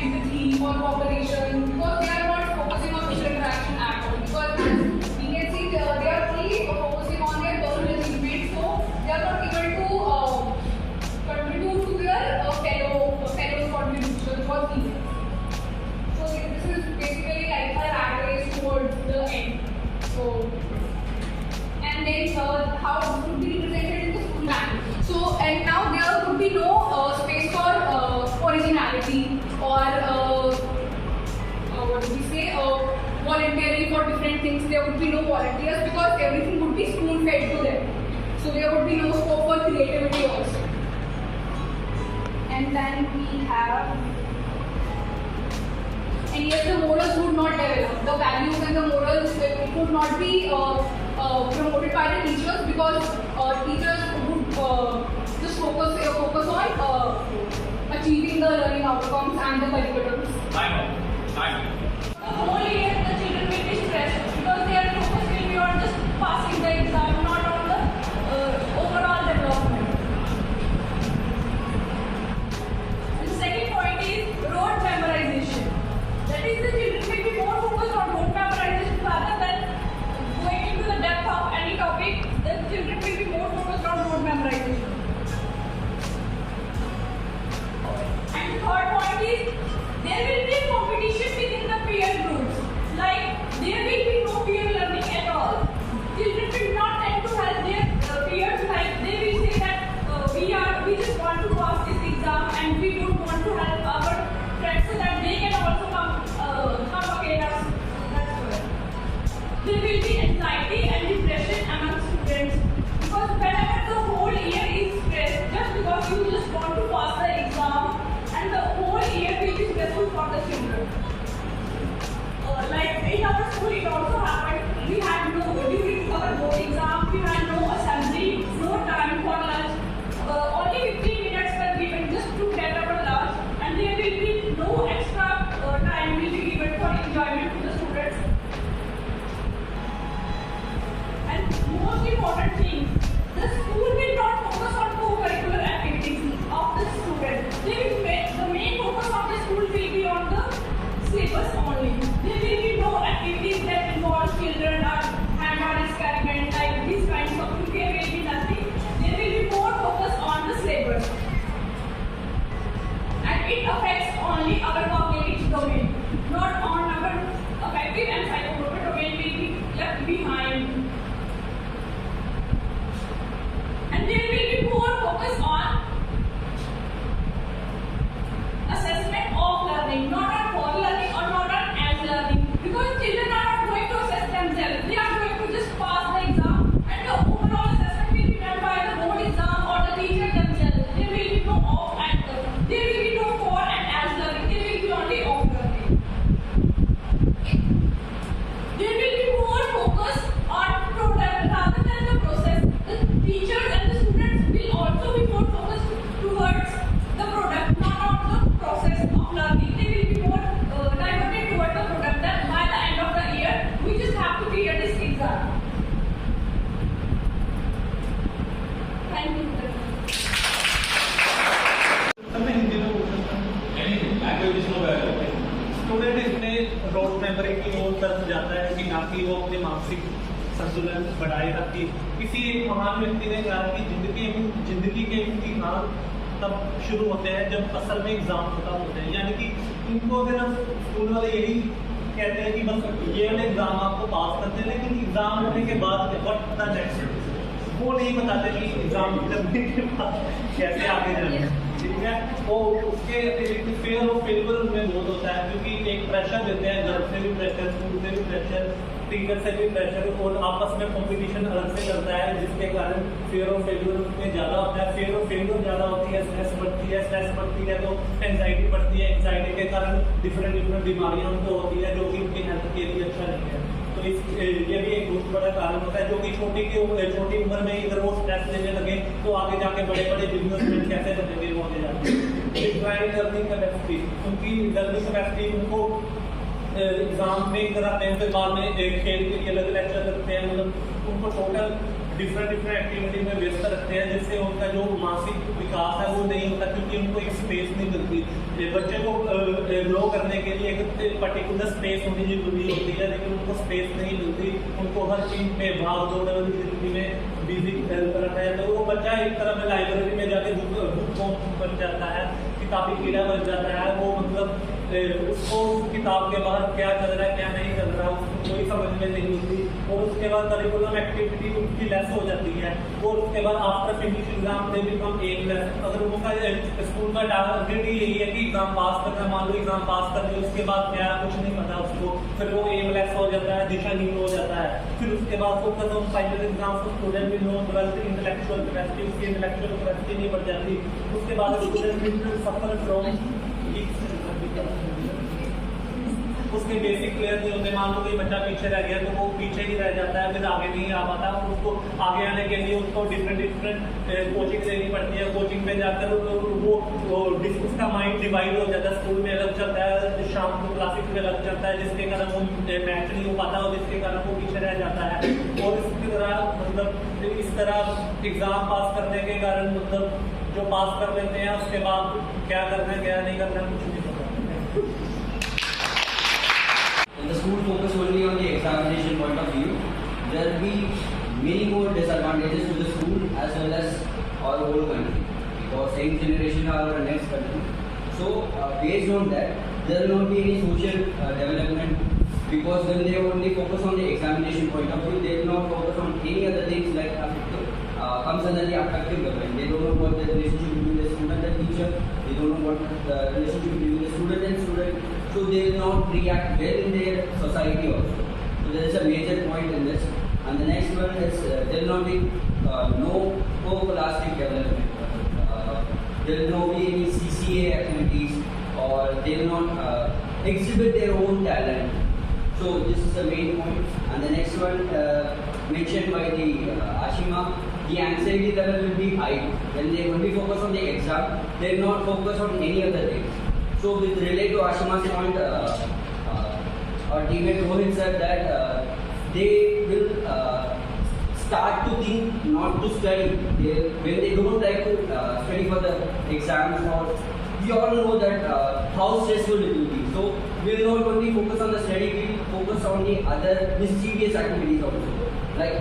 empathy or cooperation, because they are not focusing on social interaction at all. Because we can see they are only focusing on their personal achievements, so they are not able to contribute to their fellows' contribution for females. So this is basically like a rat race towards the end. So, and then how this would be represented in the school manual. So, and now there would be no space for originality or what do we say, volunteering for different things. There would be no volunteers because everything would be spoon fed to them. So there would be no scope for creativity also. And then we have, and yes, the morals would not develop. The values and the morals would not be promoted by the teachers, because teachers would just focus on achieving the learning outcomes and the curriculums. Time. The whole year the children will be stressed because their focus will be on just passing the exam, not on the overall development. The second point is rote memorization. That is, the children will be more focused on rote memorization rather than going into the depth of any topic. The children will be more focused on rote memorization. And the third point is there will be competition within the peer groups. Like there will be no peer learning at all. Children will not tend to help their peers. Like they will say that we just want to pass this exam and we don't want to help our friends so that they can also come against us. That's why there will be anxiety and depression among students, because whenever the whole year is stressed just because you just want to pass the exam, and the whole year will be stressful for the children. Like in our school, it also happened. We had during our board exam, we had no assembly, no time for lunch. Only 15 minutes were given just to get our lunch, and there will be no extra time will be given for enjoyment to the students. And most important thing, the school will not focus on co-curricular activities of the students. The main focus of the school will be on the syllabus only. There will be no activities that involve children or hand-on experiment like these kinds of things. There will be nothing. There will be more focus on the syllabus. And it affects only our cognitive domain, not on our affective and psychomotor domain will be left behind. And there will be more focus on assessment of learning, not on for learning or not on as learning, because children are not going to assess themselves. They are going to just pass the exam, and the overall assessment will be done by the board exam or the teacher themselves. There will be no off and there will be no for and as learning. There will be only off learning. There will be more focus on product rather than the process. The teachers and the students will also be more focused towards the product, not on the process of learning. They will be more diverted towards the product, that by the end of the year we just have to clear this exam. Thank you. Student इसमें road memory की ओर तरफ जाता है कि ताकि वो अपने मानसिक संतुलन बढ़ाए, ताकि किसी एक महान व्यक्ति ने कहा कि जिंदगी के इम्तिहान तब शुरू होते हैं जब असल में एग्जाम खत्म होते हैं। यानी कि इनको अगर हम स्कूल वाले यही कहते हैं कि बस ये वाले एग्जाम आपको पास करते हैं, लेकिन एग्जाम होने के बाद व्हाट द नेक्स्ट वो नहीं बताते कि एग्जाम करने के बाद कैसे आगे जाना है। ठीक है, वो उसके फेयर और फेलियर उनमें बहुत होता है, क्योंकि एक प्रेशर देते हैं, घर से भी प्रेशर, स्कूल से भी प्रेशर, टीचर से भी प्रेशर, और आपस में कंपटीशन अलग से करता है, जिसके कारण फेयर और फेलियर उसमें ज़्यादा होता है। फेयर और फेलियर ज़्यादा होती है, स्ट्रेस बढ़ती है तो एंजाइटी बढ़ती है, एंजाइटी के कारण डिफरेंट बीमारियाँ उनको होती है, जो कि उनकी हेल्थ के लिए अच्छा नहीं है। तो ये भी एक बहुत बड़ा कारण होता है, जो कि छोटी उम्र में ही अगर वो स्ट्रेस लेने लगे तो आगे जाके बड़े बिजनेसमैन कैसे बनेंगे, वो आगे जाके लर्निंग कैपेसिटी, उनकी लर्निंग कैपेसिटी उनको एग्जाम में कराते हैं, फिर बाद में खेल के लिए अलग लेक्चर करते हैं, मतलब उनको टोटल डिफरेंट एक्टिविटी में व्यस्त रखते हैं, जिससे उनका जो मानसिक विकास है वो नहीं होता, क्योंकि उनको एक स्पेस नहीं मिलती। बच्चे को लो के लिए एक पर्टिकुलर स्पेस होनी जरूरी होती है, लेकिन उनको स्पेस नहीं मिलती, उनको हर चीज़ में भाग दौड़ वाली जिंदगी में बिजी रहता है। तो वो बच्चा एक तरह में लाइब्रेरी में जाके बुक बन जाता है, किताबी कीड़ा बन जाता है। वो मतलब उसको किताब के बाहर क्या चल रहा है क्या नहीं चल रहा है उसको कोई समझ में नहीं होती, और उसके बाद करिकुलम एक्टिविटी उनकी लेस हो जाती है। और उसके बाद after finish exam they become aimless. अगर उनका स्कूल का टारगेट ही यही है कि एग्जाम पास करना, मान लो एग्जाम पास कर दिया, उसके बाद क्या कुछ नहीं पता उसको, फिर वो एमलेस हो जाता है, दिशाहीन हो जाता है। फिर उसके बाद फोकस ऑन फाइनल एग्जाम को student will know develop intellectual capacity, उसकी इंटेलेक्चुअल कैपेसिटी नहीं बढ़ जाती। उसके बाद स्टूडेंट विल सफर फ्रॉम उसके बेसिक क्लियर नहीं होते। मान लो कोई बच्चा पीछे रह गया तो वो पीछे ही रह जाता है, फिर आगे नहीं आ पाता। उसको आगे आने के लिए उसको डिफरेंट कोचिंग देनी पड़ती है। कोचिंग में जाकर वो उसका माइंड डिवाइड हो जाता है, स्कूल में अलग चलता है, शाम को क्लासेस में अलग चलता है, जिसके कारण वो मैच नहीं हो पाता और जिसके कारण वो पीछे रह जाता है। और इसकी तरह मतलब इस तरह एग्जाम पास करने के कारण मतलब जो पास कर लेते हैं उसके बाद क्या करना है क्या नहीं करना कुछ नहीं पता। If the school focus only on the examination point of view, there will be many more disadvantages to the school as well as our whole country, because young generation are our next country. So based on that, there will not be any social development, because when they only focus on the examination point of view, they will not focus on any other things like comes under the affective government. They don't know what the relationship between the student and teacher. They don't know what the relationship between the student and student. So they will not react well in their society also. So there is a major point in this. And the next one is there will not be no co-scholastic development. There will not be any CCA activities, or they will not exhibit their own talent. So this is the main point. And the next one mentioned by the Ashima, the anxiety level will be high. When they only focus on the exam, they will not focus on any other things. So with relate to Ashima's point, our teammate Rohit said that they will start to think not to study. When they don't like to study for the exams, or we all know that how stressful it will be. So we will not only focus on the study, we will focus on the other mischievous activities also. Like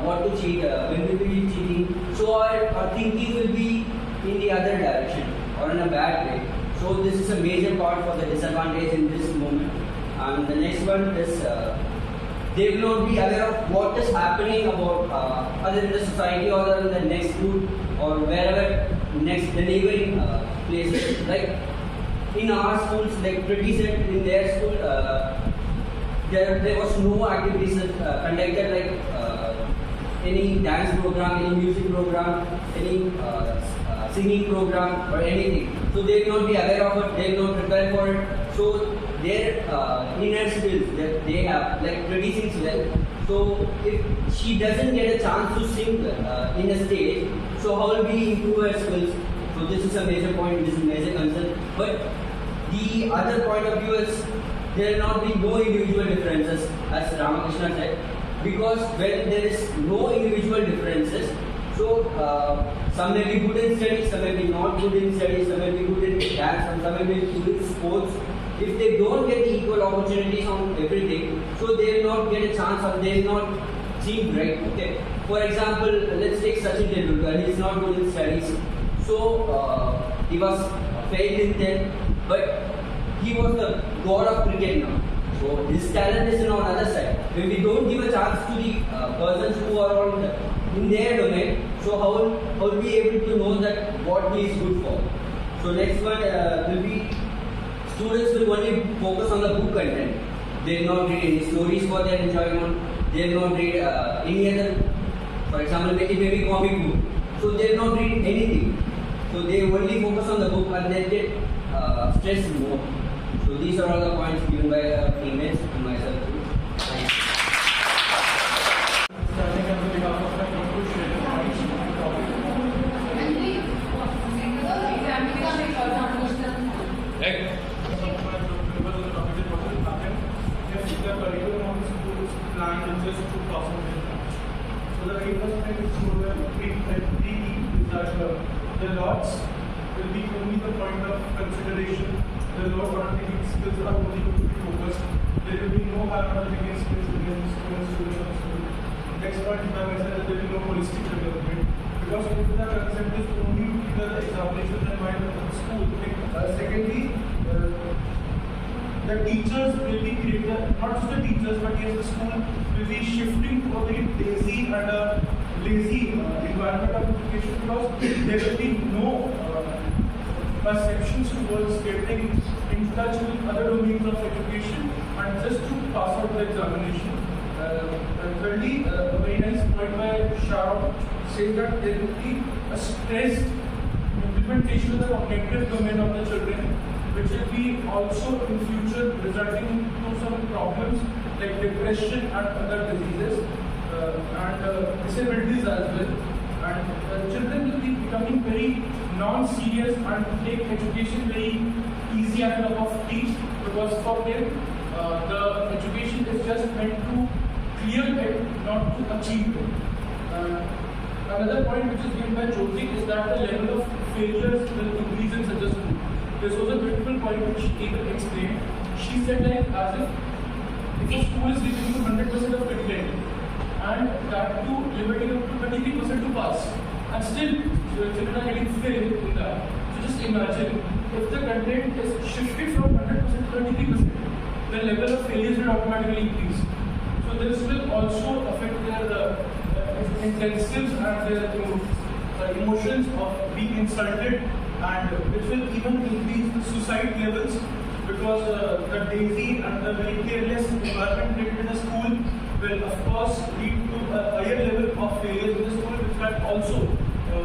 what to cheat, when we will be cheating. So our thinking will be in the other direction or in a bad way. So this is a major part for the disadvantage in this moment. And the next one is they will not be aware of what is happening about other in the society or in the next school or wherever next the neighboring places. Like in our schools, like Pretty said, in their school there was no activities conducted like any dance program, any music program, any singing program or anything. So they will not be aware of it, they will not prepare for it. So their inner skills that they have, like Pretty sings well. So if she doesn't get a chance to sing in a stage, so how will we improve her skills? So this is a major point, this is a major concern. But the other point of view is there will not be no individual differences, as Ramakrishna said, because when there is no individual differences, so some may be good in studies, some may be not good in studies, some may be good in dance, and some may be good in sports. If they don't get the equal opportunities on everything, so they will not get a chance, or they will not seem bright. Okay. For example, let's take Sachin Tendulkar. He is not good in studies, so he was failed in 10th, but he was the god of cricket now. So his talent is on the other side. When we don't give a chance to the persons who are on in their domain, so how will we able to know that what he is good for? So next one will be students will only focus on the book content. They will not read any stories for their enjoyment. They will not read any other, for example, maybe comic book. So they will not read anything. So they only focus on the book and they get stressed more. So these are all the points given by teammates and myself too. Thanks. Starting on behalf of the conclusion, the curriculum of the school is planned just to process. So the first thing is that the lots will be only the point of consideration. The lower order thinking skills are only going to be focused. There will be no higher order thinking skills in students. Next point, I said that there will be no holistic development. Because if the concept is only the examination and mind of the school. Secondly, the teachers will be created, not just the teachers, but yes, the school will be shifting to a very lazy and a lazy environment of education because there will be no perceptions towards getting in touch with other domains of education and just to pass out the examination. Thirdly, a very nice point by Shah saying that there will be a stressed implementation of the cognitive domain of the children, which will be also in future resulting into some problems like depression and other diseases and disabilities as well. And children will be becoming very non-serious and take education very easy and a cup of tea because for them the education is just meant to clear it, not to achieve it. Another point which is given by Jyoti is that the level of failures will increase in such a school. This was a beautiful point which Eva explained. She said like as if a school is giving you 100% of content and that too limiting up to 23% to pass and still children are getting failed in that. So just imagine if the content is shifted from 100% to 23%, the level of failures will automatically increase. So this will also affect their intensives and their emotions of being insulted and which will even increase the suicide levels because the lazy and the very careless environment created in the school will of course lead to a higher level of failures in the school which can also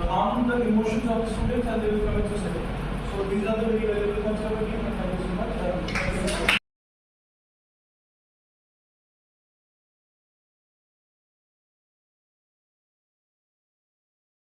harm the emotions of the students and they will commit suicide. So these are the very